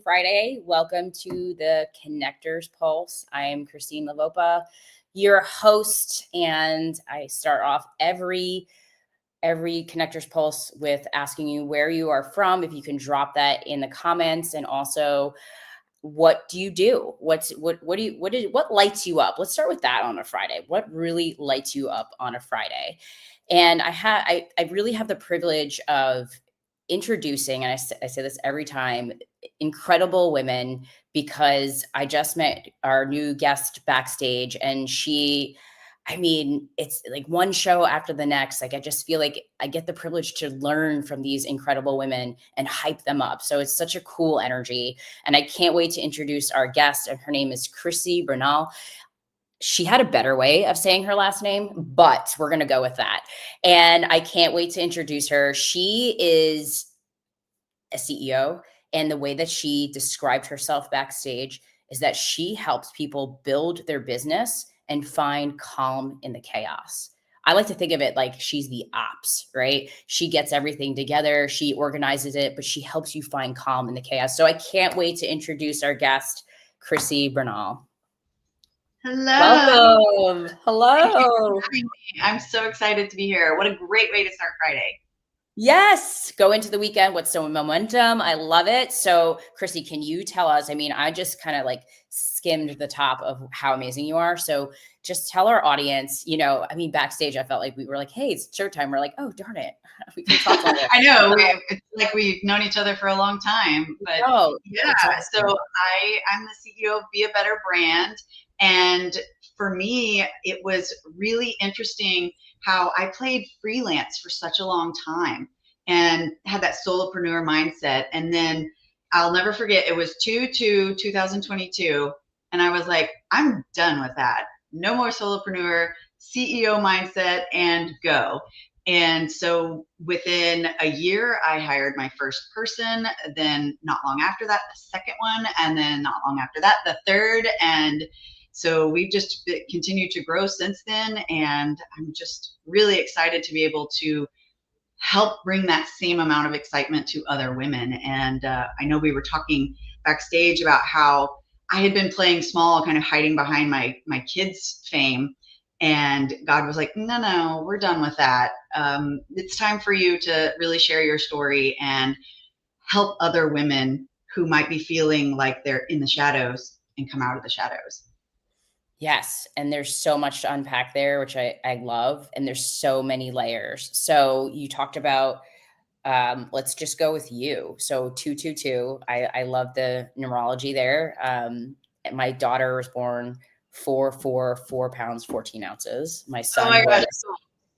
Friday. Welcome to the Connectors Pulse. I'm Christine Lavopa, your host, and I start off every Connectors Pulse with asking you where you are from. If you can drop that in the comments, and also what do you do? What lights you up? Let's start with that on a Friday. What really lights you up on a Friday? And I really have the privilege of introducing, and I say this every time, incredible women, because I just met our new guest backstage, and it's like one show after the next. Like, I just feel like I get the privilege to learn from these incredible women and hype them up. So it's such a cool energy. And I can't wait to introduce our guest. And her name is Chrissy Bernal. She had a better way of saying her last name, but we're going to go with that. And I can't wait to introduce her. She is a CEO. And the way that she described herself backstage is that she helps people build their business and find calm in the chaos. I like to think of it like she's the ops, right? She gets everything together, she organizes it, but she helps you find calm in the chaos. So I can't wait to introduce our guest, Chrissy Bernal. Hello. Welcome. Hello. I'm so excited to be here. What a great way to start Friday. Yes. Go into the weekend with some momentum. I love it. So, Chrissy, can you tell us? I just kind of like skimmed the top of how amazing you are. So just tell our audience, backstage, I felt like we were like, hey, it's showtime. We're like, oh, darn it. We can talk about it. I know. It's like we've known each other for a long time. But yeah, awesome. So I'm the CEO of Be a Better Brand. And for me, it was really interesting how I played freelance for such a long time and had that solopreneur mindset. And then I'll never forget, it was 2022. And I was like, I'm done with that. No more solopreneur, CEO mindset, and go. And so within a year, I hired my first person. Then not long after that, the second one. And then not long after that, the third. And so we've just continued to grow since then. And I'm just really excited to be able to help bring that same amount of excitement to other women. And I know we were talking backstage about how I had been playing small, kind of hiding behind my kids' fame. And God was like, no, we're done with that. It's time for you to really share your story and help other women who might be feeling like they're in the shadows and come out of the shadows. Yes. And there's so much to unpack there, which I love. And there's so many layers. So you talked about, let's just go with you. So 222, I love the numerology there. My daughter was born 4 pounds, 14 ounces. My son was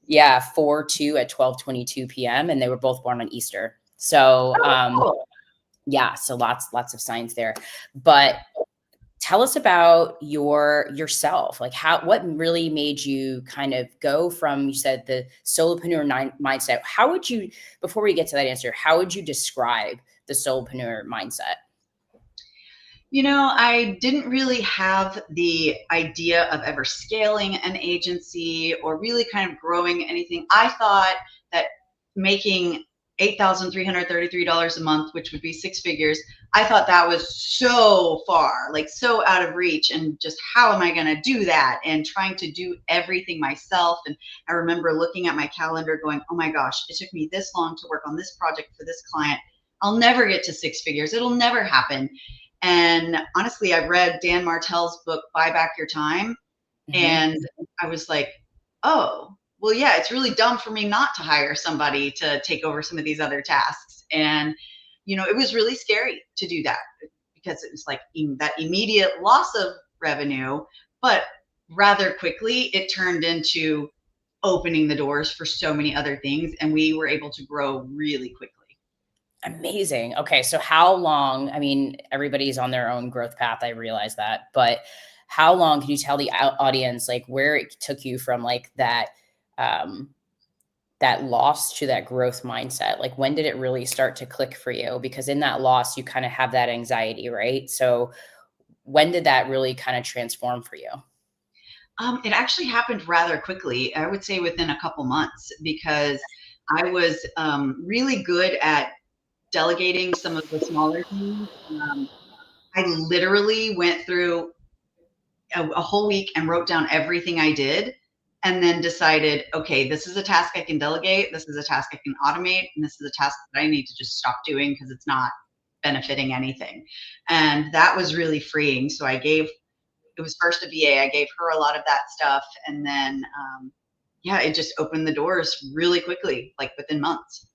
4-2 at 12:22 p.m. And they were both born on Easter. So, so lots of signs there. But tell us about yourself. Like what really made you kind of go from, you said, the solopreneur mindset. How would you, before we get to that answer, how would you describe the solopreneur mindset? I didn't really have the idea of ever scaling an agency or really kind of growing anything. I thought that making $8,333 a month, which would be six figures, I thought that was so far, like so out of reach, and just how am I going to do that, and trying to do everything myself. And I remember looking at my calendar going, oh my gosh, it took me this long to work on this project for this client. I'll never get to six figures. It'll never happen. And honestly, I read Dan Martell's book, Buy Back Your Time. And I was like, oh, well, yeah, it's really dumb for me not to hire somebody to take over some of these other tasks. And, it was really scary to do that because it was like that immediate loss of revenue, but rather quickly it turned into opening the doors for so many other things. And we were able to grow really quickly. Amazing. Okay. So how long, everybody's on their own growth path. I realize that, but how long can you tell the audience, like, where it took you from like that loss to that growth mindset? Like, when did it really start to click for you? Because in that loss, you kind of have that anxiety, right? So when did that really kind of transform for you? It actually happened rather quickly. I would say within a couple months, because I was really good at delegating some of the smaller things. I literally went through a whole week and wrote down everything I did, and then decided, okay, this is a task I can delegate, this is a task I can automate, and this is a task that I need to just stop doing because it's not benefiting anything. And that was really freeing. So it was first a VA, I gave her a lot of that stuff, and then yeah, it just opened the doors really quickly, like within months.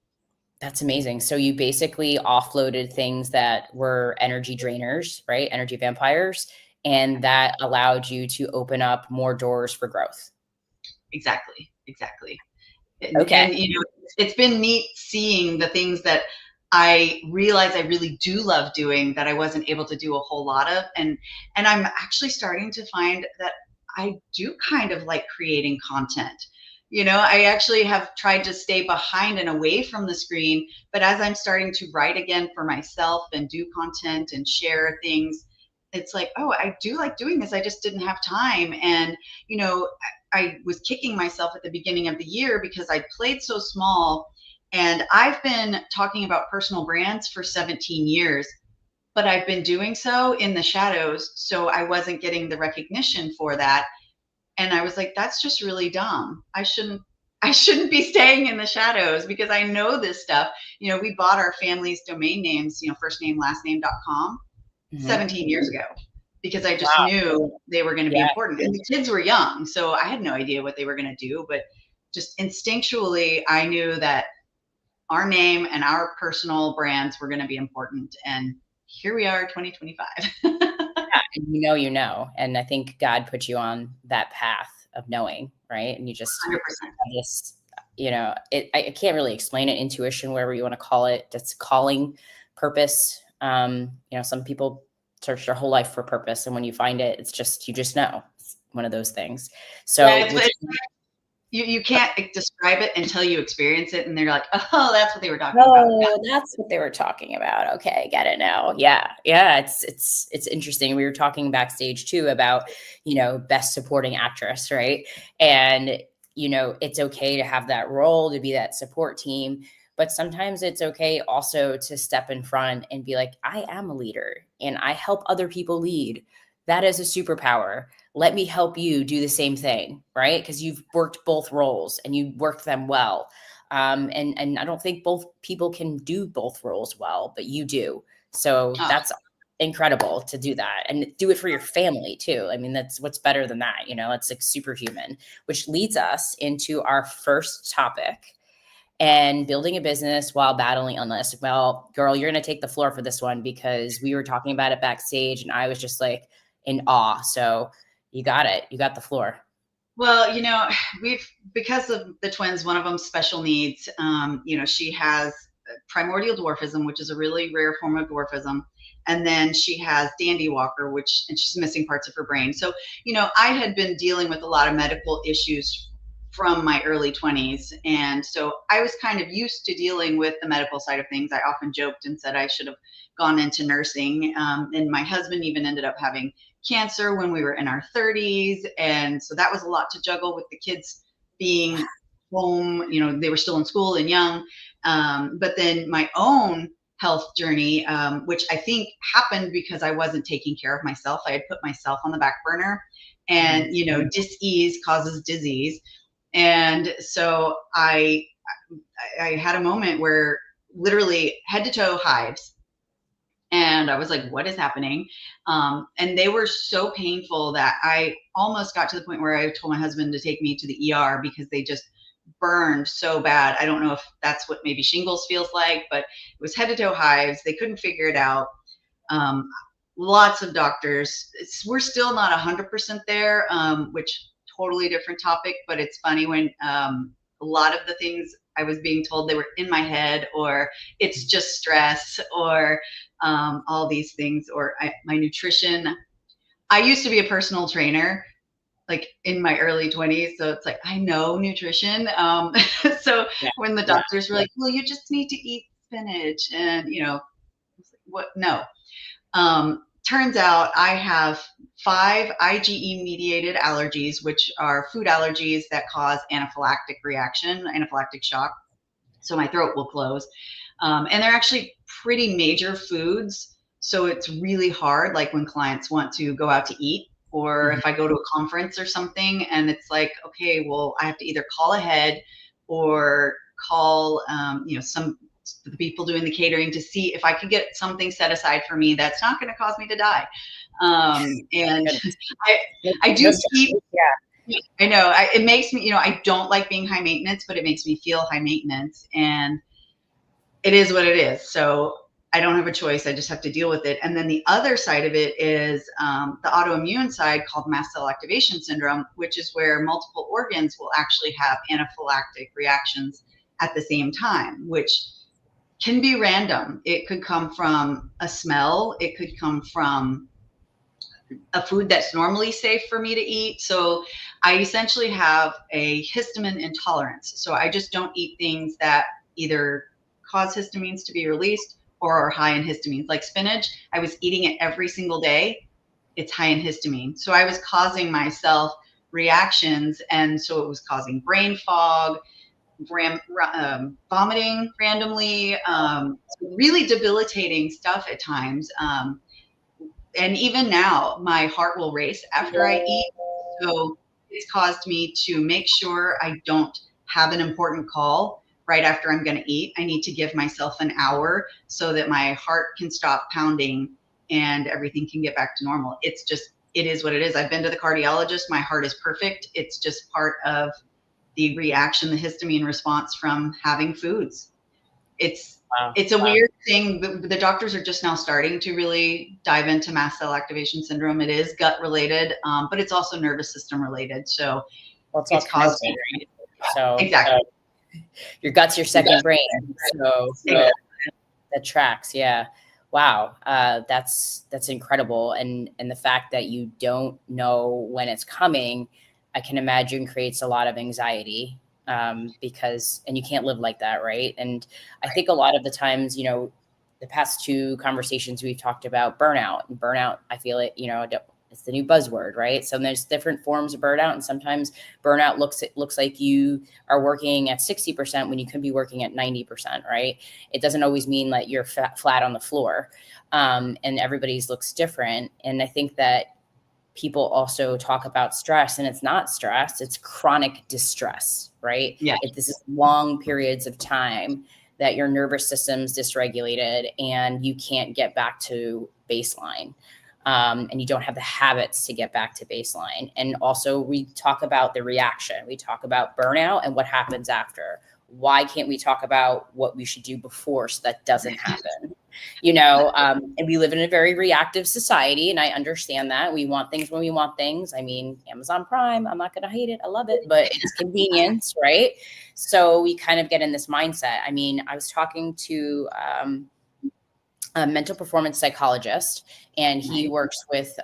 That's amazing. So you basically offloaded things that were energy drainers, right? Energy vampires. And that allowed you to open up more doors for growth. Exactly. Exactly. Okay. And you know, it's been neat seeing the things that I realize I really do love doing that I wasn't able to do a whole lot of. And I'm actually starting to find that I do kind of like creating content. You know, I actually have tried to stay behind and away from the screen, but as I'm starting to write again for myself and do content and share things, it's like, oh, I do like doing this. I just didn't have time. And, you know, I was kicking myself at the beginning of the year because I played so small. And I've been talking about personal brands for 17 years, but I've been doing so in the shadows. So I wasn't getting the recognition for that. And I was like, that's just really dumb. I shouldn't be staying in the shadows because I know this stuff. You know, we bought our family's domain names, you know, first name, last name.com 17 years ago because I just knew they were going to be important. And the kids were young, so I had no idea what they were going to do, but just instinctually, I knew that our name and our personal brands were going to be important. And here we are, 2025. You know, and I think God put you on that path of knowing, right? And you just 100%. This, you know, I can't really explain it. Intuition, whatever you want to call it, that's calling, purpose. You know, some people search their whole life for purpose, and when you find it, it's just you just know. It's one of those things. So yeah, you can't describe it until you experience it, and they're like, oh, that's what they were talking about. Oh, that's what they were talking about. Okay, get it now. Yeah, yeah. It's interesting. We were talking backstage too about, you know, best supporting actress, right? And you know, it's okay to have that role, to be that support team, but sometimes it's okay also to step in front and be like, I am a leader and I help other people lead. That is a superpower. Let me help you do the same thing, right? Because you've worked both roles and you worked them well. And I don't think both people can do both roles well, but you do. So that's incredible to do that and do it for your family too. I mean, that's what's better than that. You know, it's like superhuman, which leads us into our first topic, and building a business while battling illness. Well, girl, you're going to take the floor for this one because we were talking about it backstage and I was just like in awe. So you got it. You got the floor. Well, you know, because of the twins, one of them special needs. You know, she has primordial dwarfism, which is a really rare form of dwarfism. And then she has Dandy Walker, and she's missing parts of her brain. So, you know, I had been dealing with a lot of medical issues from my early 20s. And so I was kind of used to dealing with the medical side of things. I often joked and said I should have gone into nursing. And my husband even ended up having cancer when we were in our 30s. And so that was a lot to juggle with the kids being home. You know, they were still in school and young. But then my own health journey, which I think happened because I wasn't taking care of myself. I had put myself on the back burner, and, you know, dis-ease causes disease. And so I had a moment where literally head to toe hives. And I was like, what is happening? And they were so painful that I almost got to the point where I told my husband to take me to the ER because they just burned so bad. I don't know if that's what maybe shingles feels like, but it was head to toe hives. They couldn't figure it out. Lots of doctors. We're still not 100% there, which totally different topic, but it's funny when a lot of the things I was being told, they were in my head, or it's just stress, or all these things, or my nutrition. I used to be a personal trainer, like in my early 20s. So it's like, I know nutrition. So when the doctors were like, well, you just need to eat spinach, and, you know, what? No. Turns out I have 5 IgE mediated allergies, which are food allergies that cause anaphylactic reaction, anaphylactic shock. So my throat will close. And they're actually pretty major foods. So it's really hard, like when clients want to go out to eat, or if I go to a conference or something and it's like, okay, well, I have to either call ahead or call, some the people doing the catering to see if I could get something set aside for me that's not going to cause me to die. And I do keep, I know it makes me, I don't like being high maintenance, but it makes me feel high maintenance, and it is what it is. So I don't have a choice. I just have to deal with it. And then the other side of it is the autoimmune side, called mast cell activation syndrome, which is where multiple organs will actually have anaphylactic reactions at the same time, which can be random. It could come from a smell. It could come from a food that's normally safe for me to eat. So I essentially have a histamine intolerance. So I just don't eat things that either cause histamines to be released or are high in histamines. Like spinach, I was eating it every single day. It's high in histamine. So I was causing myself reactions, and so it was causing brain fog, vomiting randomly, really debilitating stuff at times. And even now, my heart will race after I eat. So it's caused me to make sure I don't have an important call right after I'm going to eat. I need to give myself an hour so that my heart can stop pounding and everything can get back to normal. It's just, it is what it is. I've been to the cardiologist. My heart is perfect. It's just part of the reaction, the histamine response from having foods. It's a weird thing. The doctors are just now starting to really dive into mast cell activation syndrome. It is gut related, but it's also nervous system related. So it's causing, right? So exactly. Your gut's your second brain. So that tracks. Yeah. Wow. That's incredible. And the fact that you don't know when it's coming, I can imagine creates a lot of anxiety. Because you can't live like that. Right. And I think a lot of the times, the past two conversations we've talked about burnout, I feel it, it's the new buzzword, right? So there's different forms of burnout. And sometimes burnout looks like you are working at 60% when you could be working at 90%, right? It doesn't always mean that you're flat on the floor. And everybody's looks different. And I think that people also talk about stress, and it's not stress, it's chronic distress, right? Yeah. This is long periods of time that your nervous system's dysregulated and you can't get back to baseline. And you don't have the habits to get back to baseline. And also we talk about the reaction. We talk about burnout and what happens after. Why can't we talk about what we should do before so that doesn't happen? And we live in a very reactive society, and I understand that. We want things when we want things. I mean, Amazon Prime, I'm not going to hate it. I love it, but it's convenience, right? So we kind of get in this mindset. I mean, I was talking to a mental performance psychologist, and he works with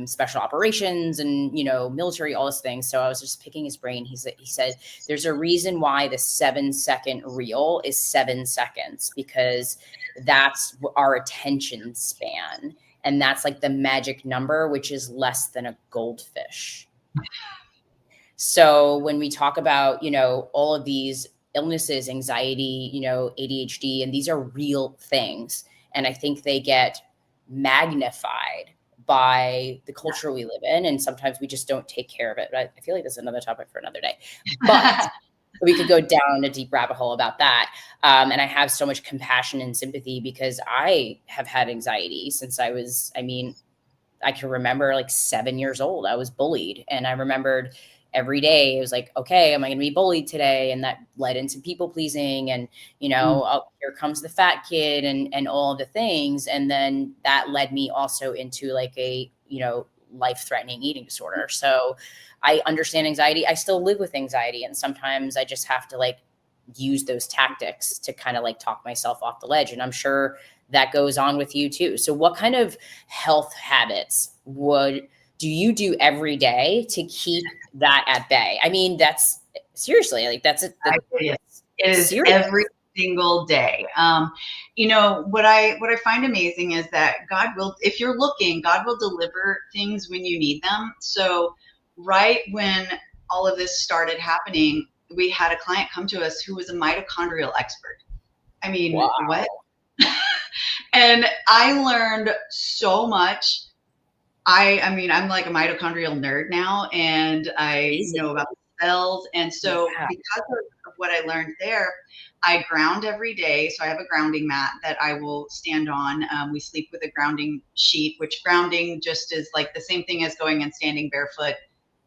special operations and, military, all those things. So I was just picking his brain. He said, there's a reason why the 7-second reel is 7 seconds, because that's our attention span. And that's like the magic number, which is less than a goldfish. So when we talk about, all of these illnesses, anxiety, ADHD, and these are real things. And I think they get magnified by the culture we live in. And sometimes we just don't take care of it. But I feel like this is another topic for another day. But we could go down a deep rabbit hole about that. And I have so much compassion and sympathy, because I have had anxiety since I can remember like 7 years old. I was bullied. And I remembered every day it was like, okay, am I going to be bullied today? And that led into people pleasing, and, oh, here comes the fat kid, and all of the things. And then that led me also into like a, life-threatening eating disorder. So I understand anxiety. I still live with anxiety. And sometimes I just have to like use those tactics to kind of like talk myself off the ledge. And I'm sure that goes on with you too. So what kind of health habits do you do every day to keep that at bay? I mean, that's seriously, like that's it. It is every single day. What I find amazing is that God will, if you're looking, God will deliver things when you need them. So right when all of this started happening, we had a client come to us who was a mitochondrial expert. I mean, wow. What? And I learned so much. I mean, I'm like a mitochondrial nerd now, and I Easy. know about cells. And so Yeah. because of what I learned there, I ground every day. So I have a grounding mat that I will stand on. We sleep with a grounding sheet, which grounding just is like the same thing as going and standing barefoot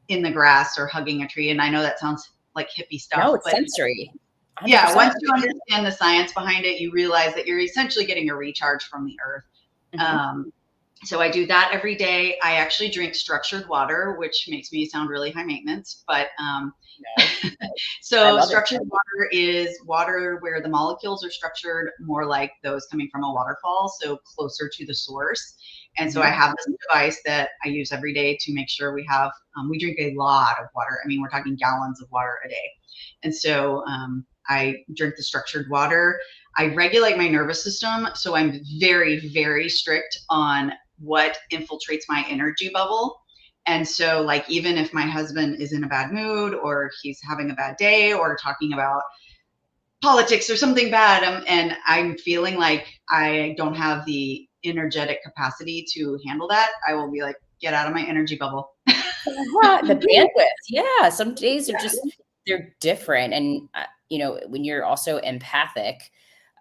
in the grass or hugging a tree. And I know that sounds like hippie stuff, No, it's but sensory. yeah, 100%. once you understand the science behind it, you realize that you're essentially getting a recharge from the earth. Mhm. So I do that every day. I actually drink structured water, which makes me sound really high maintenance, but No, I so love it. structured water is water where the molecules are structured more like those coming from a waterfall, so closer to the source. And so I Mhm. have this device that I use every day to make sure we drink a lot of water. I mean, we're talking gallons of water a day. And so I drink the structured water. I regulate my nervous system. So I'm very, very strict on what infiltrates my energy bubble. And so, like, even if my husband is in a bad mood or he's having a bad day or talking about politics or something bad, and I'm feeling like I don't have the energetic capacity to handle that, I will be like, get out of my energy bubble. The bandwidth. Yeah. Some days are just, they're different. And, when you're also empathic,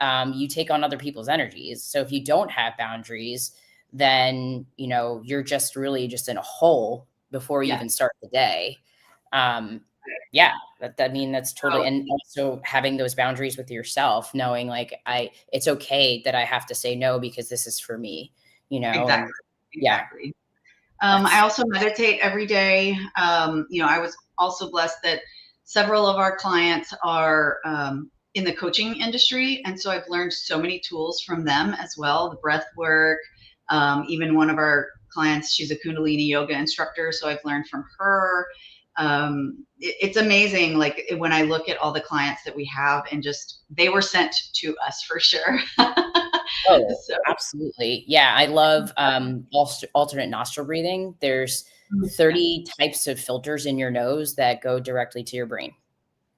you take on other people's energies. So if you don't have boundaries, then, you're just really just in a hole before you Yes. even start the day. Um, yeah, I mean, that's totally, So, and also having those boundaries with yourself, knowing like it's okay that I have to say no because this is for me, exactly. and yeah, Exactly. I that's also meditate every day. I was also blessed that several of our clients are in the coaching industry. And so I've learned so many tools from them as well, the breath work. Even one of our clients, she's a Kundalini yoga instructor. So I've learned from her. It's amazing. Like when I look at all the clients that we have and just, they were sent to us for sure. oh, So, absolutely. Yeah, I love, alternate nostril breathing. There's 30 types of filters in your nose that go directly to your brain,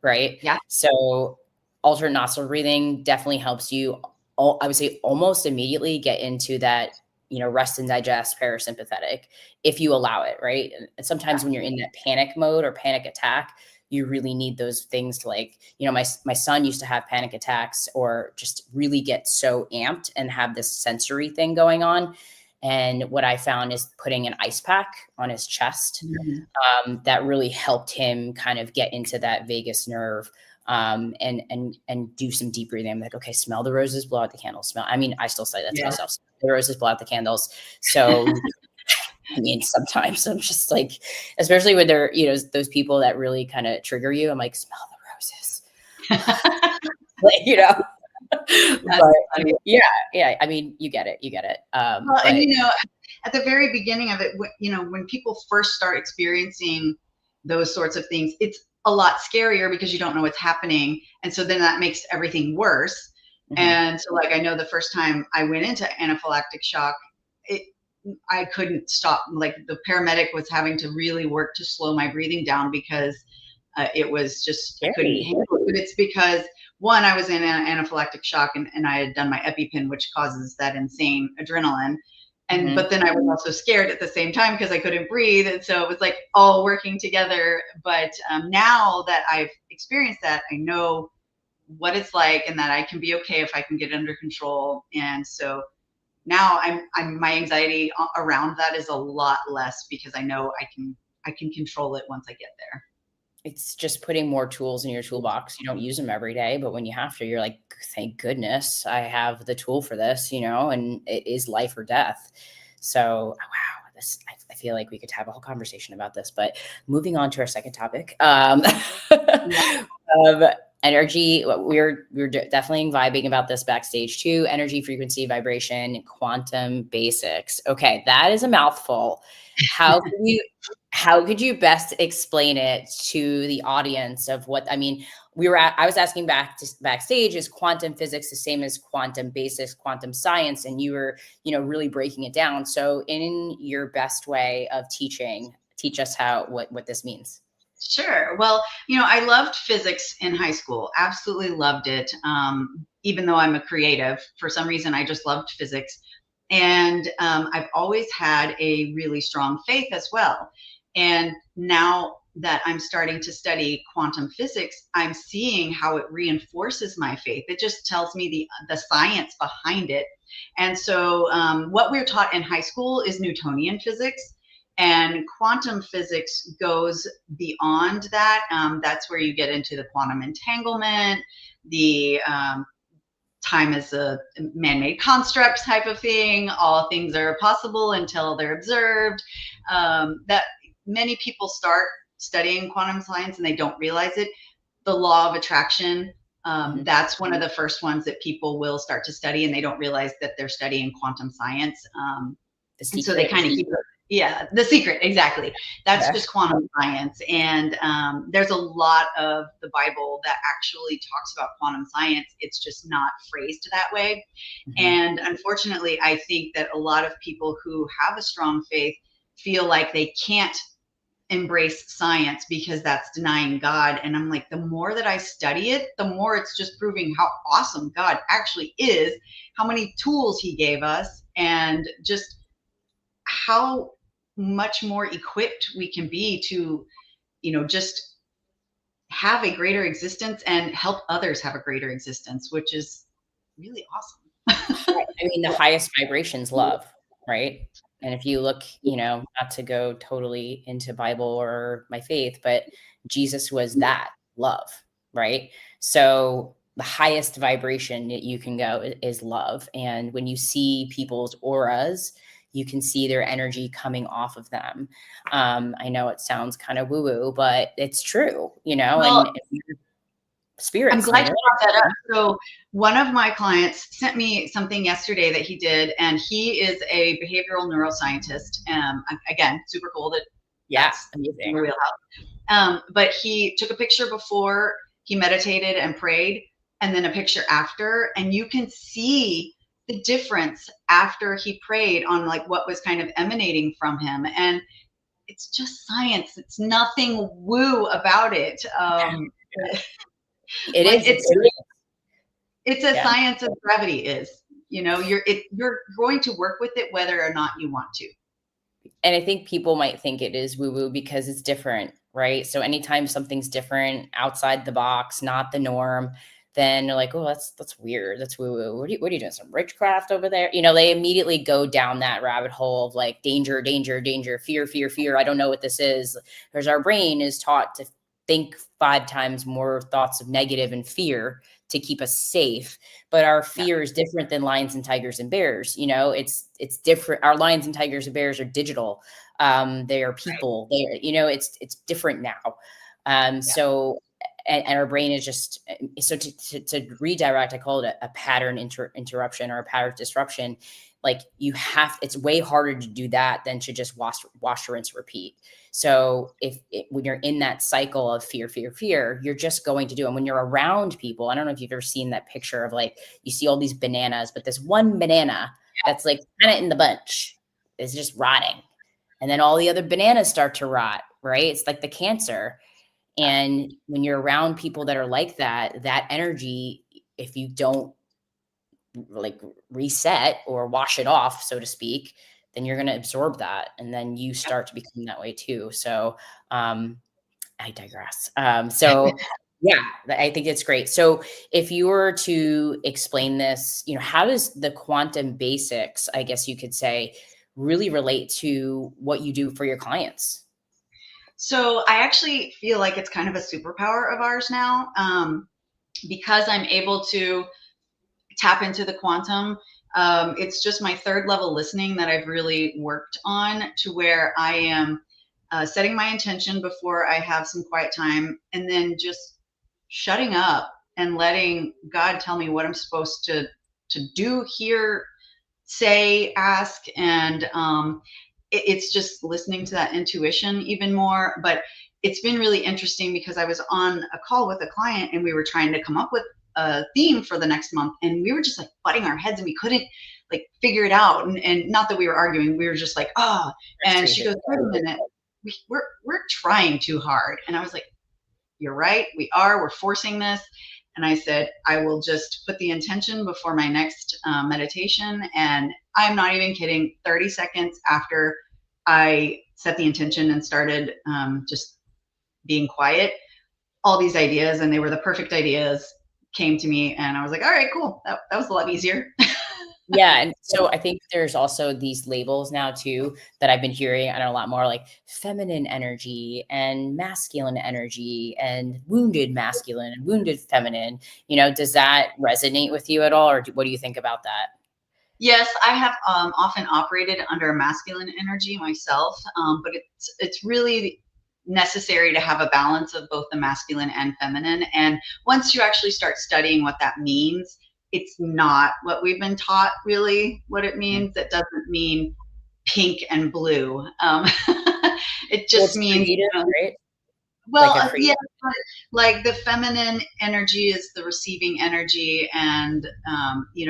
right? yeah. So, alternate nostril breathing definitely helps you, I would say almost immediately get into that, rest and digest parasympathetic if you allow it, right? And sometimes when you're in that panic mode or panic attack, you really need those things to like, my son used to have panic attacks or just really get so amped and have this sensory thing going on. And what I found is putting an ice pack on his chest, Mhm. that really helped him kind of get into that vagus nerve, and do some deep breathing. I'm like, okay, smell the roses, blow out the candles. Smell. I mean, I still say that to Yeah. myself. Smell the roses, blow out the candles. So, I mean, sometimes I'm just like, especially when they're, those people that really kind of trigger you. I'm like, smell the roses, like, That's But funny. yeah, yeah. I mean, you get it, you get it. Well, and But at the very beginning of it, when people first start experiencing those sorts of things, it's a lot scarier because you don't know what's happening. And so then that makes everything worse. mhm, And so, like, I know the first time I went into anaphylactic shock, it, I couldn't stop. Like, the paramedic was having to really work to slow my breathing down because it was just, I couldn't scary. handle it. But it's because, one, I was in an anaphylactic shock and I had done my EpiPen, which causes that insane adrenaline. Mhm. But then I was also scared at the same time because I couldn't breathe. And so it was like all working together. But now that I've experienced that, I know what it's like and that I can be okay if I can get it under control. And so now my anxiety around that is a lot less because I know I can control it once I get there. It's just putting more tools in your toolbox. You don't use them every day, but when you have to, you're like, thank goodness I have the tool for this, and it is life or death. So, wow, I feel like we could have a whole conversation about this, but moving on to our second topic. Yeah. Um, energy, we're definitely vibing about this backstage too. Energy, frequency, vibration, quantum basics. Okay, that is a mouthful. How can you how could you best explain it to the audience of what I mean? I was asking backstage, is quantum physics the same as quantum basics, quantum science? And you were, really breaking it down. So in your best way of teaching, teach us what this means. Sure. Well, I loved physics in high school. Absolutely loved it. even though I'm a creative. For some reason, I just loved physics. And I've always had a really strong faith as well. And now that I'm starting to study quantum physics, I'm seeing how it reinforces my faith. It just tells me the science behind it. And so what we're taught in high school is Newtonian physics. And quantum physics goes beyond that. That's where you get into the quantum entanglement, the time is a man-made construct type of thing. All things are possible until they're observed. That many people start studying quantum science and they don't realize it. The law of attraction, that's one of the first ones that people will start to study, and they don't realize that they're studying quantum science. And so they kind of keep it. Yeah, The Secret, exactly. That's just quantum science. And there's a lot of the Bible that actually talks about quantum science. It's just not phrased that way. And unfortunately, I think that a lot of people who have a strong faith feel like they can't embrace science because that's denying God. And I'm like, the more that I study it, the more it's just proving how awesome God actually is, how many tools he gave us, and just how much more equipped we can be to, just have a greater existence and help others have a greater existence, which is really awesome. I mean, the highest vibrations love, right? And if you look, not to go totally into Bible or my faith, but Jesus was that love, right? So the highest vibration that you can go is love. And when you see people's auras, you can see their energy coming off of them. I know it sounds kind of woo-woo, but it's true, Well, and spirits. I'm glad you brought that up. So one of my clients sent me something yesterday that he did, and he is a behavioral neuroscientist. Again, super cool that that's amazing. Your wheelhouse. But he took a picture before he meditated and prayed, and then a picture after, and you can see the difference after he prayed on like what was kind of emanating from him. And it's just science. It's nothing woo about it. It's a science as gravity is. You're going to work with it whether or not you want to. And I think people might think it is woo-woo because it's different, right? So anytime something's different, outside the box, not the norm, then they're like, oh, that's weird. That's woo-woo. What are you doing? Some witchcraft over there? They immediately go down that rabbit hole of like danger, danger, danger, fear, fear, fear. I don't know what this is. Because our brain is taught to think 5 times more thoughts of negative and fear to keep us safe. But our fear is different than lions and tigers and bears. It's different. Our lions and tigers and bears are digital. They are people. It's different now. So, and our brain is just, so to redirect, I call it a pattern interruption or a pattern disruption. Like it's way harder to do that than to just wash, rinse, repeat. So when you're in that cycle of fear, fear, fear, you're just going to do. And when you're around people, I don't know if you've ever seen that picture of like, you see all these bananas, but this one banana that's like kind of in the bunch is just rotting. And then all the other bananas start to rot, right? It's like the cancer. And when you're around people that are like that energy, if you don't like reset or wash it off, so to speak, then you're going to absorb that. And then you start to become that way too. So I digress. Yeah, I think it's great. So if you were to explain this, how does the quantum basics, I guess you could say, really relate to what you do for your clients? So I actually feel like it's kind of a superpower of ours now, because I'm able to tap into the quantum. It's just my 3rd level listening that I've really worked on, to where I am setting my intention before I have some quiet time, and then just shutting up and letting God tell me what I'm supposed to do, hear, say, ask. And it's just listening to that intuition even more. But it's been really interesting because I was on a call with a client and we were trying to come up with a theme for the next month, and we were just like butting our heads and we couldn't like figure it out. And not that we were arguing, we were just like, and she goes, wait a minute, we're trying too hard. And I was like, you're right, we're forcing this. And I said, I will just put the intention before my next meditation. And I'm not even kidding. 30 seconds after I set the intention and started just being quiet, all these ideas, and they were the perfect ideas, came to me. And I was like, all right, cool. That was a lot easier. Yeah. And so I think there's also these labels now too that I've been hearing, I know a lot more, like feminine energy and masculine energy and wounded masculine and wounded feminine. Does that resonate with you at all? Or what do you think about that? Yes, I have often operated under a masculine energy myself, but it's really necessary to have a balance of both the masculine and feminine. And once you actually start studying what that means, it's not what we've been taught really what it means. It doesn't mean pink and blue. It just means, creative, right? well, Like a creative. yeah, but like the feminine energy is the receiving energy. And,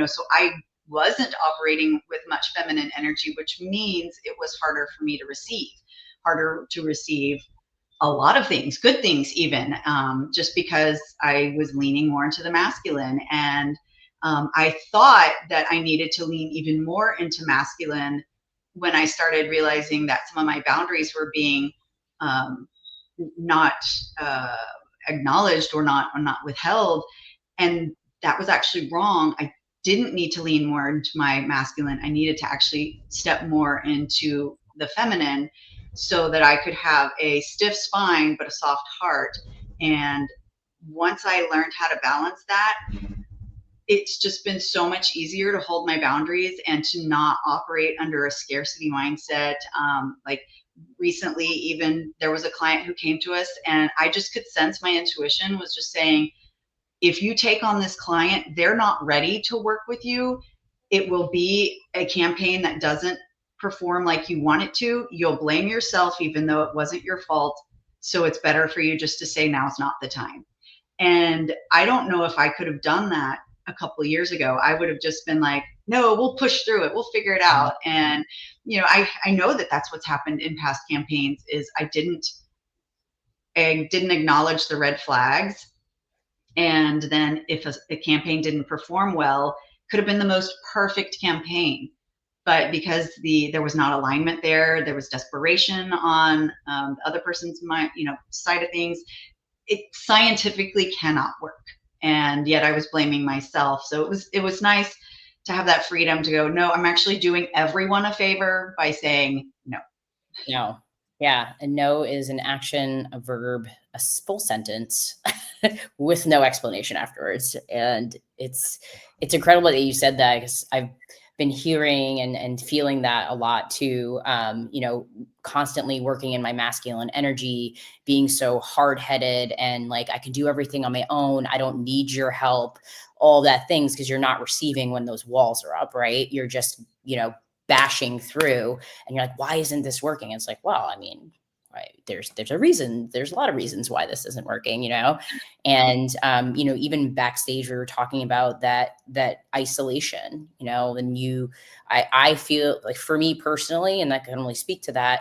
so I wasn't operating with much feminine energy, which means it was harder to receive a lot of things, good things even, just because I was leaning more into the masculine. And I thought that I needed to lean even more into masculine when I started realizing that some of my boundaries were being not acknowledged or not withheld. And that was actually wrong. I didn't need to lean more into my masculine. I needed to actually step more into the feminine so that I could have a stiff spine but a soft heart. And once I learned how to balance that, it's just been so much easier to hold my boundaries and to not operate under a scarcity mindset. Like recently, even there was a client who came to us, and I just could sense my intuition was just saying, if you take on this client, they're not ready to work with you. It will be a campaign that doesn't perform like you want it to. You'll blame yourself, even though it wasn't your fault. So it's better for you just to say, now's not the time. And I don't know if I could have done that a couple of years ago. I would have just been like, no, we'll push through it. We'll figure it out. And, I know that that's what's happened in past campaigns is I didn't acknowledge the red flags. And then if a campaign didn't perform well, could have been the most perfect campaign. But because there was not alignment there was desperation on the other person's mind, side of things. It scientifically cannot work. And yet I was blaming myself. So it was nice to have that freedom to go, no, I'm actually doing everyone a favor by saying no. No. Yeah. And no is an action, a verb, a full sentence with no explanation afterwards. And it's incredible that you said that, because I've been hearing and feeling that a lot too. Constantly working in my masculine energy, being so hard-headed and like, I can do everything on my own. I don't need your help, all that things, because you're not receiving when those walls are up, right? You're just, bashing through, and you're like, why isn't this working? And it's like, well, I mean, right, there's a reason. There's a lot of reasons why this isn't working, and even backstage we were talking about that isolation, and I feel like, for me personally, and I can only speak to that,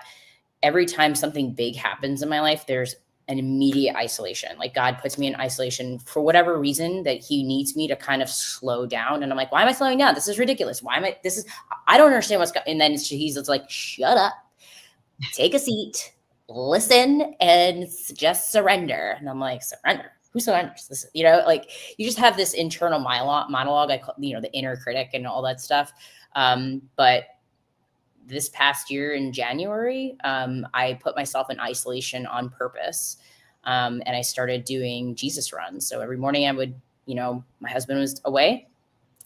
every time something big happens in my life, there's an immediate isolation. Like, God puts me in isolation for whatever reason that he needs me to kind of slow down. And I'm like, why am I slowing down? This is ridiculous. I don't understand what's going on. And then he's like, shut up, take a seat, listen, and just surrender. And I'm like, surrender? Who surrenders? This, like, you just have this internal monologue. I call, the inner critic and all that stuff. But this past year in January, I put myself in isolation on purpose. And I started doing Jesus runs. So every morning I would, my husband was away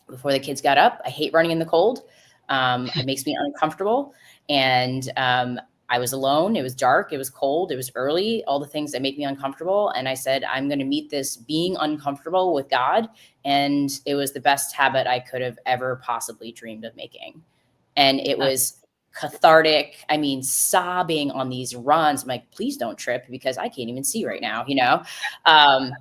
before the kids got up. I hate running in the cold. It makes me uncomfortable. And I was alone. It was dark. It was cold. It was early. All the things that make me uncomfortable. And I said, I'm going to meet this being uncomfortable with God. And it was the best habit I could have ever possibly dreamed of making. And it was cathartic. I mean, sobbing on these runs. I'm like, please don't trip, because I can't even see right now,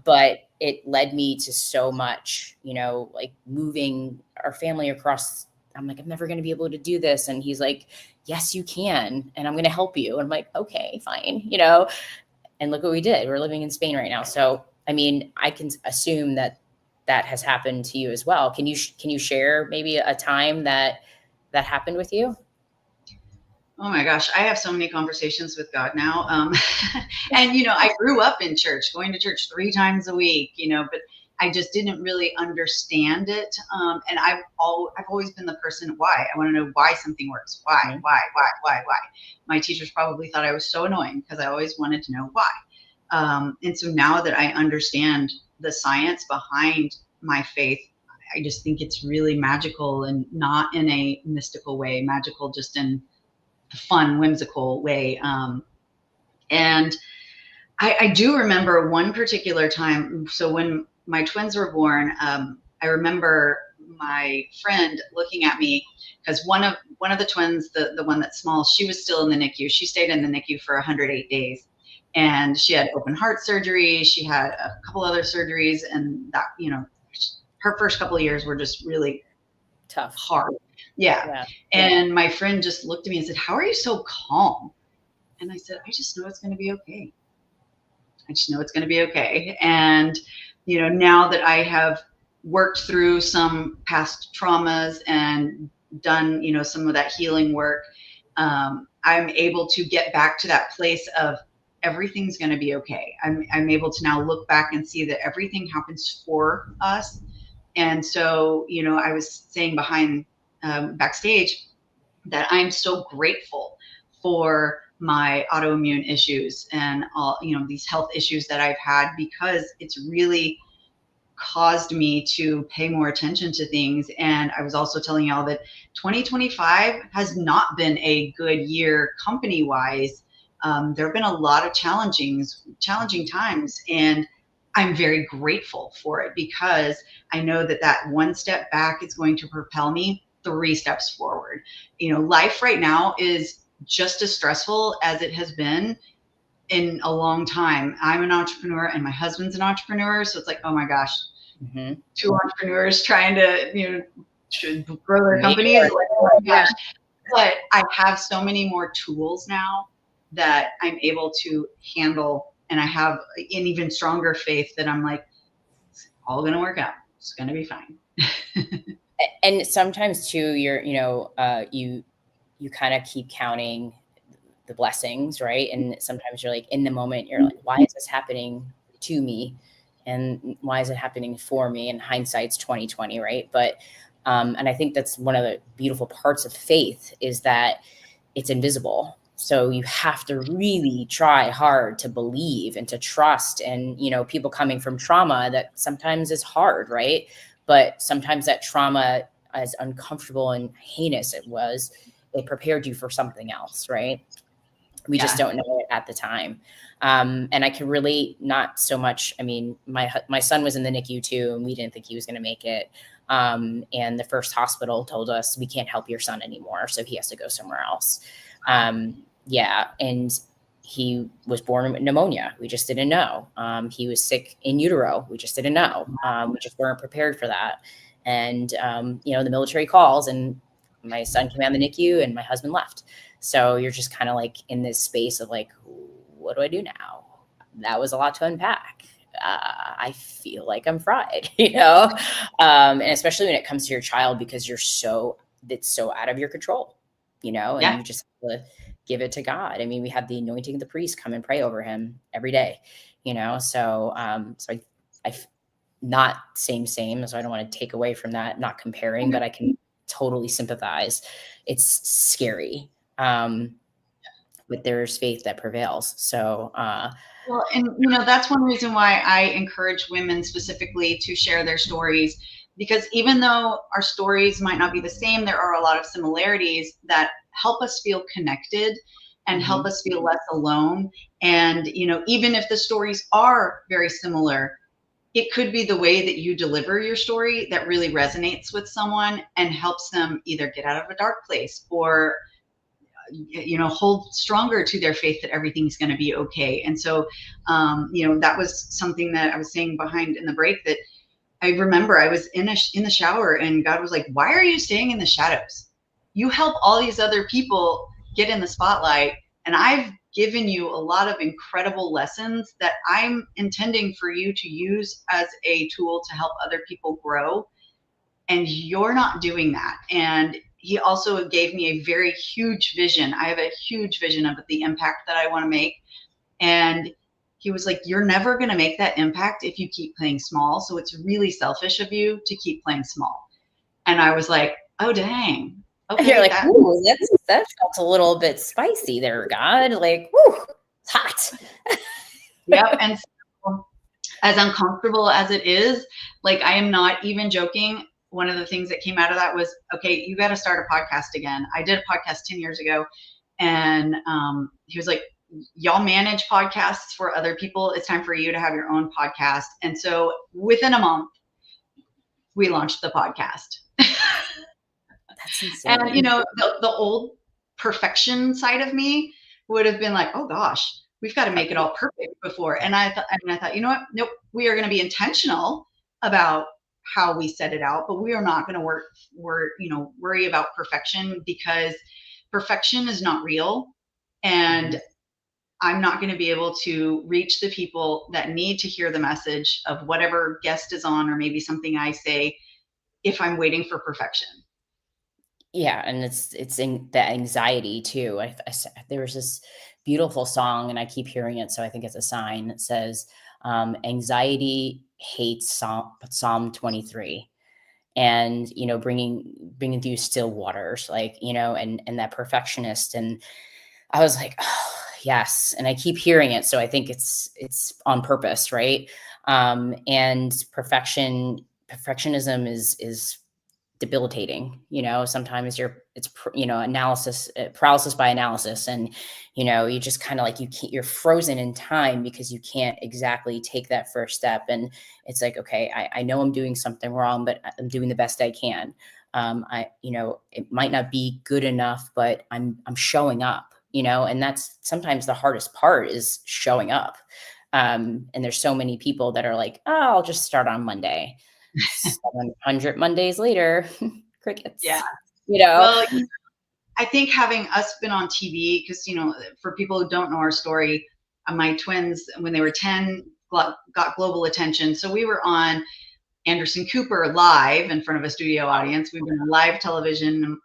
but it led me to so much, like moving our family across. I'm like, I'm never going to be able to do this. And he's like, yes, you can. And I'm going to help you. And I'm like, okay, fine. And look what we did. We're living in Spain right now. So, I mean, I can assume that that has happened to you as well. Can you share maybe a time that happened with you? Oh my gosh, I have so many conversations with God now. And, you know, I grew up in church, going to church 3 times a week, you know, but I just didn't really understand it. And I've always been the person, why? I want to know why something works. Why, Mhm. why? My teachers probably thought I was so annoying because I always wanted to know why. And so now that I understand the science behind my faith, I just think it's really magical, and not in a mystical way, magical just in fun, whimsical way. And I do remember one particular time. So when my twins were born, I remember my friend looking at me, because one of the twins, the one that's small, she was still in the NICU. She stayed in the NICU for 108 days, and she had open heart surgery. She had a couple other surgeries, and that, you know, her first couple of years were just really Tough. hard. Yeah. Yeah. And my friend just looked at me and said, "How are you so calm?" And I said, "I just know it's going to be okay. I just know it's going to be okay." And, you know, now that I have worked through some past traumas and done, you know, some of that healing work, I'm able to get back to that place of everything's going to be okay. I'm able to now look back and see that everything happens for us. And so, you know, I was saying backstage that I'm so grateful for my autoimmune issues and all, you know, these health issues that I've had, because it's really caused me to pay more attention to things. And I was also telling y'all that 2025 has not been a good year company wise. There have been a lot of challenging times, and I'm very grateful for it, because I know that that one step back is going to propel me 3 steps forward. You know, life right now is just as stressful as it has been in a long time. I'm an entrepreneur and my husband's an entrepreneur. So it's like, oh my gosh, Mm-hmm. 2 entrepreneurs trying to, you know, grow their companies. Like, oh my gosh. But I have so many more tools now that I'm able to handle. And I have an even stronger faith that I'm like, it's all going to work out. It's going to be fine. And sometimes too, you kind of keep counting the blessings, right? And sometimes you're like, in the moment, you're like, why is this happening to me? And why is it happening for me? And hindsight's 2020, right? But and I think that's one of the beautiful parts of faith, is that it's invisible. So you have to really try hard to believe and to trust. And, you know, people coming from trauma, that sometimes is hard, right? But sometimes that trauma, as uncomfortable and heinous it prepared you for something else, right? We just don't know it at the time. And I can relate, not so much. I mean, my son was in the NICU too, and we didn't think he was going to make it. And the first hospital told us, we can't help your son anymore, so he has to go somewhere else. Yeah. And he was born with pneumonia. We just didn't know. He was sick in utero. We just didn't know. We just weren't prepared for that. And, you know, the military calls, and my son came out of the NICU and my husband left. So you're just kind of like in this space of like, what do I do now? That was a lot to unpack. I feel like I'm fried, you know? And especially when it comes to your child, because it's so out of your control, you know, and you just have to give it to God. I mean, we have the anointing of the priest come and pray over him every day, you know? So, I not same, so I don't want to take away from that, not comparing, but I can totally sympathize. It's scary. But there's faith that prevails. So, well, and you know, that's one reason why I encourage women specifically to share their stories, because even though our stories might not be the same, there are a lot of similarities that help us feel connected and help us feel less alone. And, you know, even if the stories are very similar, it could be the way that you deliver your story that really resonates with someone and helps them either get out of a dark place, or, you know, hold stronger to their faith that everything's going to be okay. And so, you know, that was something that I was saying behind in the break, that I remember I was in the shower and God was like, why are you staying in the shadows? You help all these other people get in the spotlight, and I've given you a lot of incredible lessons that I'm intending for you to use as a tool to help other people grow. And you're not doing that. And he also gave me a very huge vision. I have a huge vision of the impact that I want to make. And he was like, you're never going to make that impact if you keep playing small. So it's really selfish of you to keep playing small. And I was like, oh, dang. Okay. You're like, ooh, that felt a little bit spicy there, God. Like, whoo, it's hot. Yep. And so, as uncomfortable as it is, like, I am not even joking. One of the things that came out of that was, okay, you got to start a podcast again. I did a podcast 10 years ago. And he was like, y'all manage podcasts for other people. It's time for you to have your own podcast. And so within a month, we launched the podcast. That's insane. And, you know, the old perfection side of me would have been like, oh gosh, we've got to make it all perfect before. And I thought, you know what? Nope, we are going to be intentional about how we set it out, but we are not going to worry about perfection, because perfection is not real. And I'm not going to be able to reach the people that need to hear the message of whatever guest is on, or maybe something I say, if I'm waiting for perfection. Yeah. And it's the anxiety too. There was this beautiful song, and I keep hearing it, so I think it's a sign. It says, anxiety hates Psalm 23. And, you know, bringing through still waters, like, you know, and that perfectionist. And I was like, oh, yes. And I keep hearing it. So I think it's on purpose. Right. And perfectionism is debilitating. You know, sometimes it's paralysis by analysis. And, you know, you just kind of like, you're frozen in time because you can't exactly take that first step. And it's like, okay, I know I'm doing something wrong, but I'm doing the best I can. It might not be good enough, but I'm showing up, you know, and that's sometimes the hardest part, is showing up. And there's so many people that are like, oh, I'll just start on Monday. 700 Mondays later, crickets. Yeah. You know? Well, I think having us been on TV, because, you know, for people who don't know our story, my twins, when they were 10, got global attention. So we were on Anderson Cooper live in front of a studio audience. We were on live television,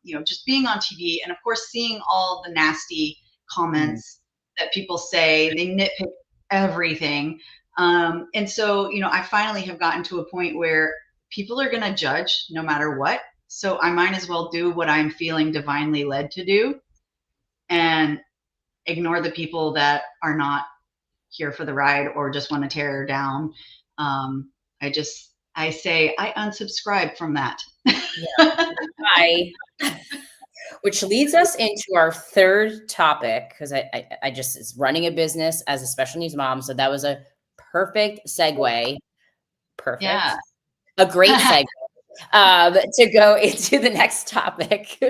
you know, just being on TV. And of course, seeing all the nasty comments that people say, they nitpick everything. And so, you know, I finally have gotten to a point where people are going to judge no matter what. So I might as well do what I'm feeling divinely led to do, and ignore the people that are not here for the ride or just want to tear her down. I say, I unsubscribe from that. Yeah. Which leads us into our third topic, because I just is running a business as a special needs mom. So that was a perfect segue. Perfect. Yeah. A great segue. To go into the next topic.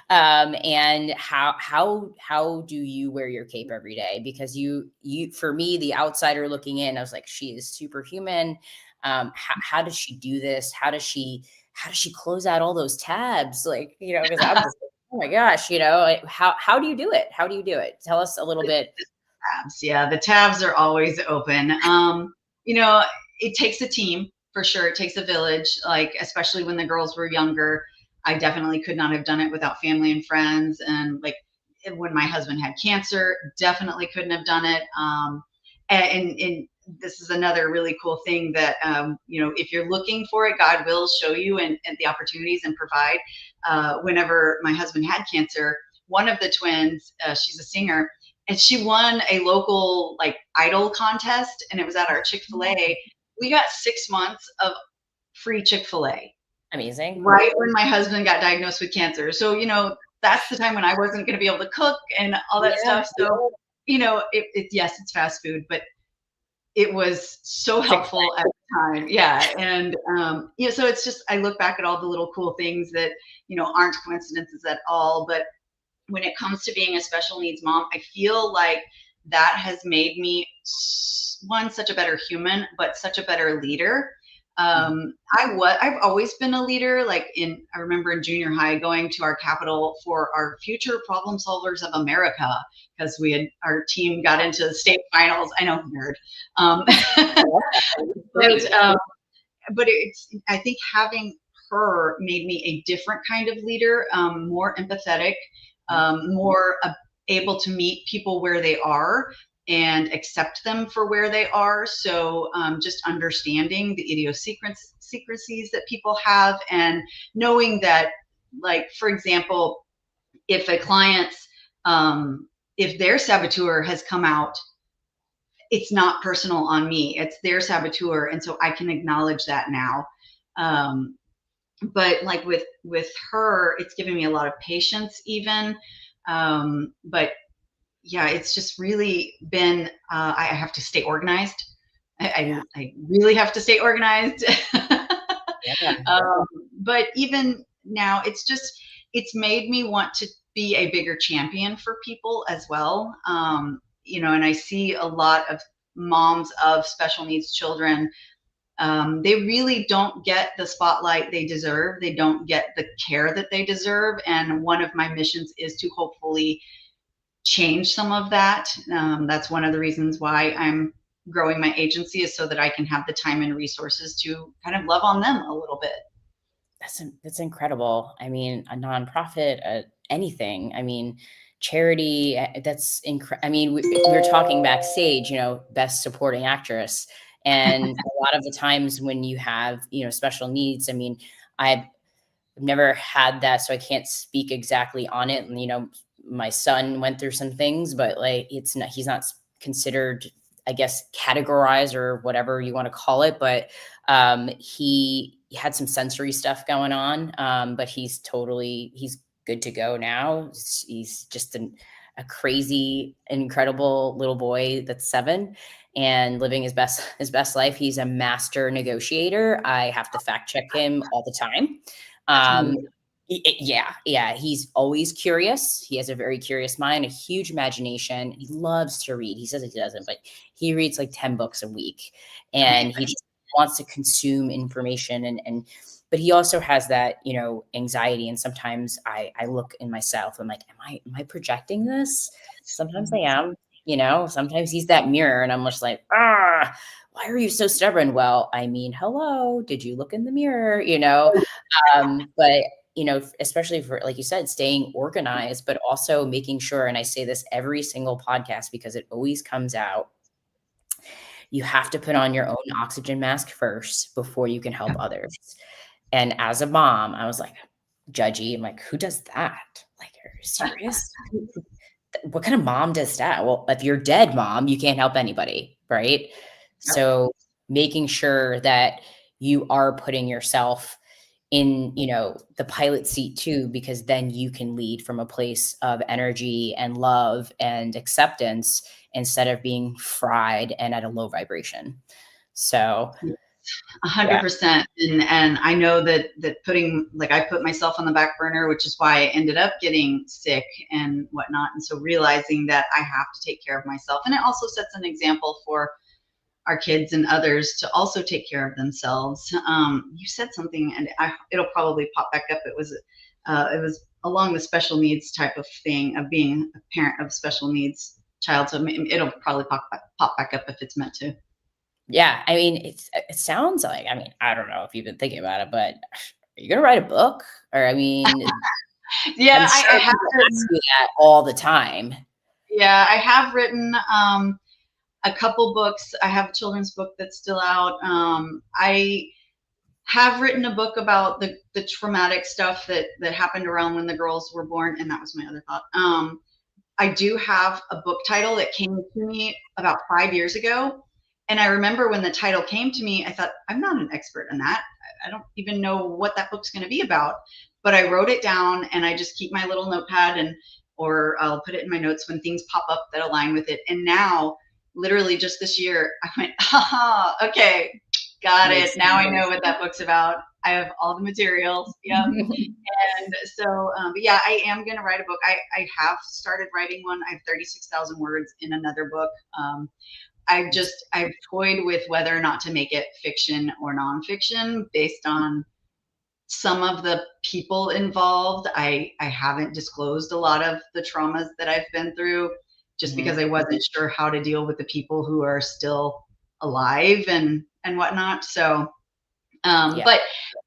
And how do you wear your cape every day? Because you, for me, the outsider looking in, I was like, she is superhuman. How does she do this? How does she close out all those tabs? Like, you know, because I'm just like, oh my gosh, you know, like, how do you do it? How do you do it? Tell us a little bit. Tabs. Yeah, the tabs are always open. You know, it takes a team. For sure, it takes a village, like, especially when the girls were younger. I definitely could not have done it without family and friends. And like, when my husband had cancer, definitely couldn't have done it. And this is another really cool thing that, you know, if you're looking for it, God will show you and the opportunities and provide. Whenever my husband had cancer, one of the twins, she's a singer, and she won a local like idol contest, and it was at our Chick-fil-A. We got 6 months of free Chick-fil-A. Amazing. Right when my husband got diagnosed with cancer. So, you know, that's the time when I wasn't going to be able to cook and all that stuff. So, you know, yes, it's fast food, but it was so helpful at the time. Yeah. And, you know, so it's just, I look back at all the little cool things that, you know, aren't coincidences at all. But when it comes to being a special needs mom, I feel like that has made me, one, such a better human, but such a better leader. I've always been a leader. Like I remember in junior high going to our Capitol for our Future Problem Solvers of America, because our team got into the state finals. I know, nerd. But I think having her made me a different kind of leader, more empathetic, more able to meet people where they are and accept them for where they are. So just understanding the idiosyncrasies that people have, and knowing that, like, for example, if a client's, if their saboteur has come out, it's not personal on me, it's their saboteur. And so I can acknowledge that now. But like with her, it's giving me a lot of patience even. But yeah, it's just really been, I have to stay organized. I really have to stay organized. But even now, it's made me want to be a bigger champion for people as well. And I see a lot of moms of special needs children. They really don't get the spotlight they deserve. They don't get the care that they deserve. And one of my missions is to hopefully change some of that. That's one of the reasons why I'm growing my agency, is so that I can have the time and resources to kind of love on them a little bit. That's incredible. I mean, a nonprofit, anything. I mean, charity. That's incredible. I mean, we were talking backstage, best supporting actress. And a lot of the times when you have, special needs, I mean, I've never had that, so I can't speak exactly on it. And, my son went through some things, but like, he's not considered, I guess, categorized or whatever you want to call it. But he had some sensory stuff going on. But he's good to go now. He's just a crazy, incredible little boy that's 7 and living his best life. He's a master negotiator. I have to fact check him all the time. Yeah. He's always curious. He has a very curious mind, a huge imagination. He loves to read. He says he doesn't, but he reads like 10 books a week, and he just wants to consume information. But he also has that, anxiety. And sometimes I look in myself, I'm like, am I projecting this? Sometimes I am, sometimes he's that mirror, and I'm just like, why are you so stubborn? Well, I mean, hello, did you look in the mirror? But especially for, like you said, staying organized, but also making sure, and I say this every single podcast because it always comes out, you have to put on your own oxygen mask first before you can help others. And as a mom, I was like, judgy. I'm like, who does that? Like, are you serious? What kind of mom does that? Well, if you're dead mom, you can't help anybody, right? So making sure that you are putting yourself in, the pilot seat too, because then you can lead from a place of energy and love and acceptance instead of being fried and at a low vibration. So 100%. And I know that I put myself on the back burner, which is why I ended up getting sick and whatnot. And so realizing that I have to take care of myself, and it also sets an example for our kids and others to also take care of themselves. You said something, and it'll probably pop back up. It was along the special needs type of thing, of being a parent of special needs child. So it'll probably pop back up if it's meant to. Yeah, I mean, it sounds like, I mean, I don't know if you've been thinking about it, but are you gonna write a book? Or, I mean, yeah, sure I have ask you that all the time. Yeah, I have written a couple books. I have a children's book that's still out. I have written a book about the traumatic stuff that happened around when the girls were born, and that was my other thought. I do have a book title that came to me about 5 years ago. And I remember when the title came to me, I thought, I'm not an expert in that. I don't even know what that book's going to be about. But I wrote it down, and I just keep my little notepad, or I'll put it in my notes when things pop up that align with it. And now, literally just this year, I went, okay, got it. Now I know what that book's about. I have all the materials. Yep. And so, but yeah, I am going to write a book. I have started writing one. I have 36,000 words in another book. I've toyed with whether or not to make it fiction or nonfiction based on some of the people involved. I haven't disclosed a lot of the traumas that I've been through just because I wasn't sure how to deal with the people who are still alive and whatnot. So, but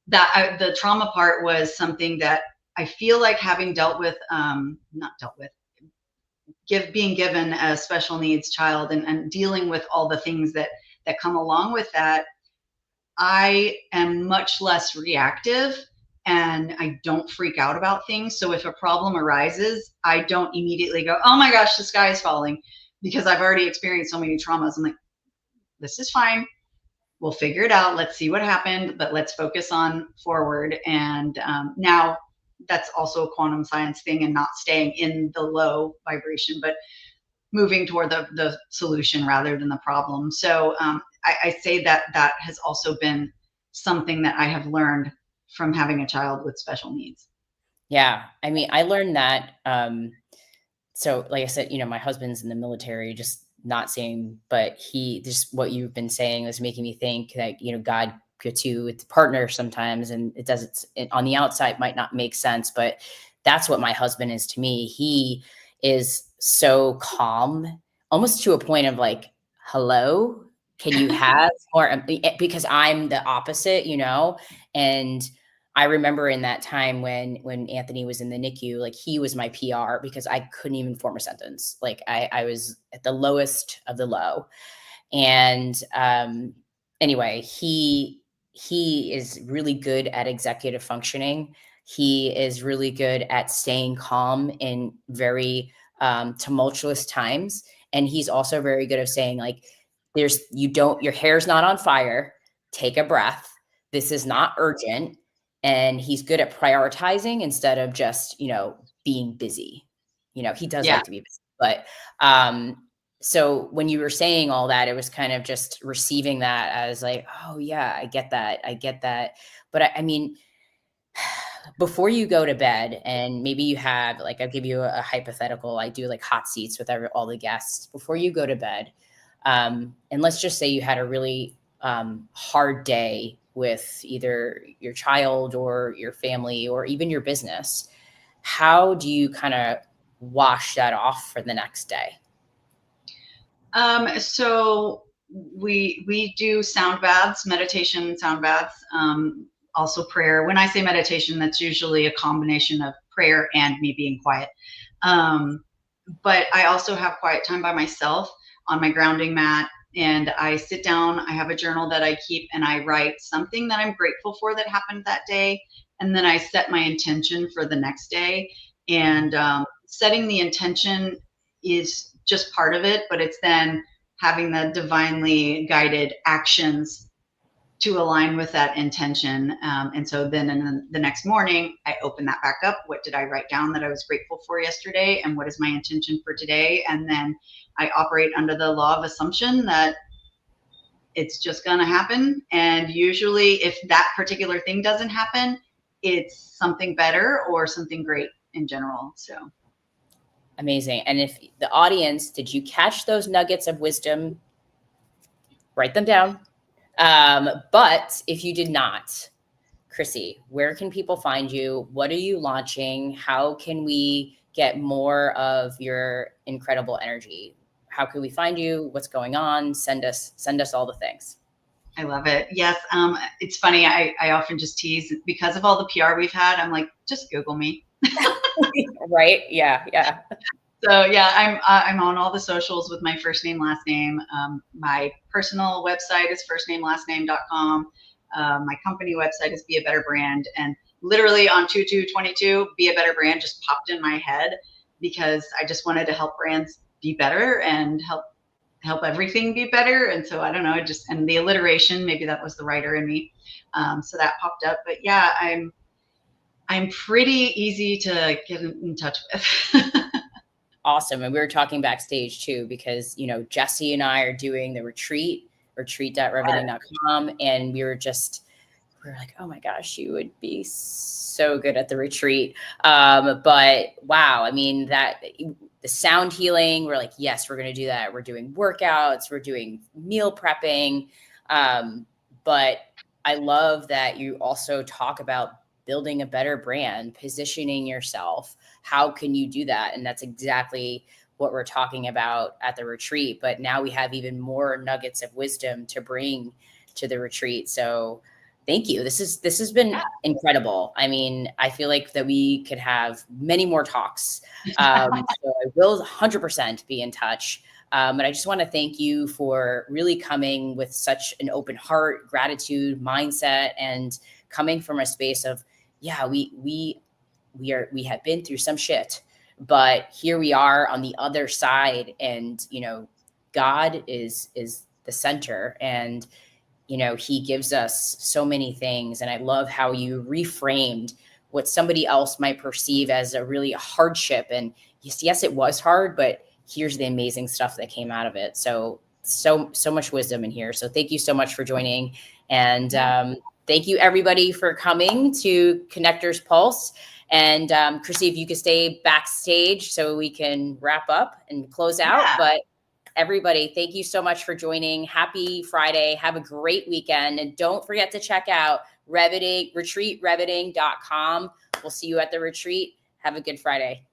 that the trauma part was something that I feel like having dealt with, not dealt with, being given a special needs child and dealing with all the things that come along with that, I am much less reactive and I don't freak out about things. So if a problem arises, I don't immediately go, oh my gosh, the sky is falling, because I've already experienced so many traumas. I'm like, this is fine. We'll figure it out. Let's see what happened, but let's focus on forward. And now that's also a quantum science thing, and not staying in the low vibration, but moving toward the solution rather than the problem. So I say that has also been something that I have learned from having a child with special needs. Yeah. I mean, I learned that. So like I said, my husband's in the military, just not saying, but just what you've been saying is making me think that, God gets you with the partner sometimes, and it doesn't, on the outside might not make sense, but that's what my husband is to me. He is so calm, almost to a point of like, hello, can you have more? Because I'm the opposite, and I remember in that time when Anthony was in the NICU, like he was my PR because I couldn't even form a sentence. Like I was at the lowest of the low. And anyway, he is really good at executive functioning. He is really good at staying calm in very tumultuous times. And he's also very good at saying like, your hair's not on fire. Take a breath. This is not urgent. And he's good at prioritizing instead of just, being busy. He does like to be busy, but so when you were saying all that, it was kind of just receiving that as like, oh yeah, I get that. But I mean, before you go to bed, and maybe you have, like, I'll give you a hypothetical. I do like hot seats with all the guests before you go to bed. And let's just say you had a really hard day with either your child or your family or even your business. How do you kind of wash that off for the next day? So we do sound baths, meditation sound baths, also prayer. When I say meditation, that's usually a combination of prayer and me being quiet. But I also have quiet time by myself on my grounding mat, and I sit down, I have a journal that I keep, and I write something that I'm grateful for that happened that day. And then I set my intention for the next day. And setting the intention is just part of it, but it's then having the divinely guided actions to align with that intention. And so then in the next morning, I open that back up. What did I write down that I was grateful for yesterday? And what is my intention for today? And then I operate under the law of assumption that it's just going to happen. And usually if that particular thing doesn't happen, it's something better or something great in general. So amazing. And if the audience, did you catch those nuggets of wisdom? Write them down. But if you did not, Chrissy, where can people find you? What are you launching? How can we get more of your incredible energy? How can we find you? What's going on? Send us all the things. I love it. Yes. It's funny. I often just tease because of all the PR we've had. I'm like, just Google me. Right. Yeah. Yeah. So yeah, I'm on all the socials with my first name, last name. My personal website is firstnamelastname.com. My company website is Be a Better Brand. And literally on 2/2/22, Be a Better Brand just popped in my head because I just wanted to help brands be better and help everything be better. And so I don't know, and the alliteration, maybe that was the writer in me. So that popped up. But yeah, I'm pretty easy to get in touch with. Awesome. And we were talking backstage too, because, Jesse and I are doing the retreat.revenue.com. And we were like, oh my gosh, you would be so good at the retreat. But wow, I mean, the sound healing. We're like, yes, we're going to do that. We're doing workouts, we're doing meal prepping. But I love that you also talk about building a better brand, positioning yourself. How can you do that? And that's exactly what we're talking about at the retreat. But now we have even more nuggets of wisdom to bring to the retreat. So thank you. This has been incredible. I mean, I feel like that we could have many more talks. So I will 100% be in touch. But I just want to thank you for really coming with such an open heart, gratitude, mindset, and coming from a space of, yeah, we have been through some shit, but here we are on the other side, and God is the center, and he gives us so many things. And I love how you reframed what somebody else might perceive as a really hardship. And yes, it was hard, but here's the amazing stuff that came out of it. So much wisdom in here. So thank you so much for joining. And thank you everybody for coming to Connectors Pulse. And Chrissy, if you could stay backstage so we can wrap up and close out. Yeah. But everybody, thank you so much for joining. Happy Friday. Have a great weekend. And don't forget to check out retreatreveting.com. We'll see you at the retreat. Have a good Friday.